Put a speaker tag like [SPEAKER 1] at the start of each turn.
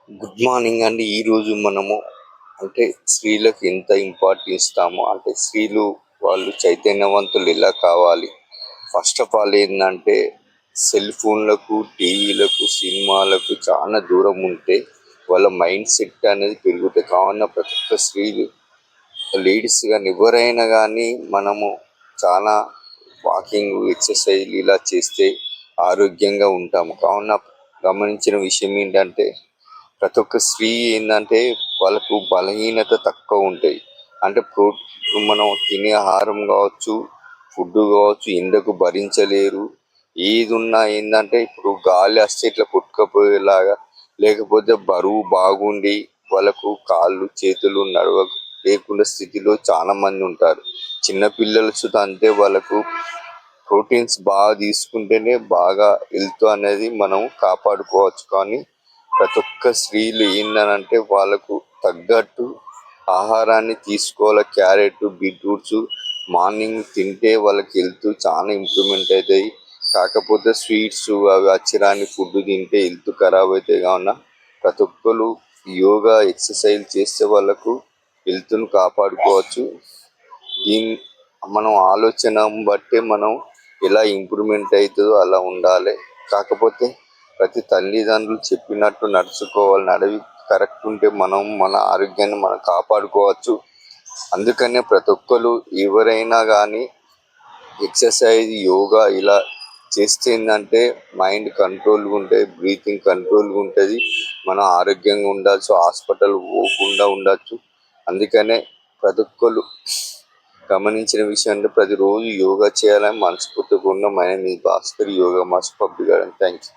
[SPEAKER 1] Good morning అండి. ఈరోజు మనము అంటే స్త్రీలకు ఎంత ఇంపార్టెన్స్ ఇస్తామో, అంటే స్త్రీలు వాళ్ళు చైతన్యవంతులు ఎలా కావాలి. ఫస్ట్ ఆఫ్ ఆల్ ఏంటంటే సెల్ ఫోన్లకు, టీవీలకు, సినిమాలకు చాలా దూరం ఉంటే వాళ్ళ మైండ్ సెట్ అనేది పెరుగుతుంది. కావున ప్రతి ఒక్క స్త్రీలు, లేడీస్ కానీ ఎవరైనా కానీ మనము చాలా వాకింగ్, ఎక్సర్సైజ్ ఇలా చేస్తే ఆరోగ్యంగా ఉంటాము. కావున గమనించిన విషయం ఏంటంటే ప్రతి ఒక్క స్త్రీ ఏంటంటే వాళ్ళకు బలహీనత తక్కువ ఉంటాయి. అంటే మనం తినే ఆహారం కావచ్చు, ఫుడ్ కావచ్చు, ఎండకు భరించలేరు. ఏది ఉన్నా ఏంటంటే ఇప్పుడు గాలి వస్తే ఇట్లా కొట్టుకపోయేలాగా, లేకపోతే బరువు బాగుండి వాళ్ళకు కాళ్ళు చేతులు నడవ లేకుండా స్థితిలో చాలా మంది ఉంటారు. చిన్నపిల్లలు సుతా అంతే. వాళ్ళకు ప్రోటీన్స్ బాగా తీసుకుంటేనే బాగా హెల్త్ అనేది మనం కాపాడుకోవచ్చు. కానీ ప్రతి ఒక్క స్త్రీలు ఏంటంటే వాళ్ళకు తగ్గట్టు ఆహారాన్ని తీసుకోవాలి. క్యారెట్, బీట్రూట్స్ మార్నింగ్ తింటే వాళ్ళకి హెల్త్ చాలా ఇంప్రూవ్మెంట్ అవుతాయి. కాకపోతే స్వీట్స్ అవి అచ్చిరాని ఫుడ్ తింటే హెల్త్ ఖరాబ్ అవుతాయి. కావున ప్రతి ఒక్కరు యోగా, ఎక్సర్సైజ్ చేస్తే వాళ్ళకు హెల్త్ను కాపాడుకోవచ్చు. దీని మనం ఆలోచన బట్టే మనం ఎలా ఇంప్రూవ్మెంట్ అవుతుందో అలా ఉండాలి. కాకపోతే ప్రతి తల్లిదండ్రులు చెప్పినట్టు నడుచుకోవాలి. నడివి కరెక్ట్ ఉంటే మనం మన ఆరోగ్యాన్ని మనం కాపాడుకోవచ్చు. అందుకనే ప్రతి ఒక్కరు ఎవరైనా కానీ ఎక్సర్సైజ్, యోగా ఇలా చేస్తే ఏంటంటే మైండ్ కంట్రోల్గా ఉంటుంది, బ్రీతింగ్ కంట్రోల్గా ఉంటుంది. మనం ఆరోగ్యంగా ఉండొచ్చు, హాస్పిటల్ పోకుండా ఉండొచ్చు. అందుకనే ప్రతి ఒక్కరు గమనించిన విషయం అంటే ప్రతిరోజు యోగా చేయాలని మనస్ఫూర్తిగా ఉన్న. My name is Bhaskar, yoga master public garden. Thank you.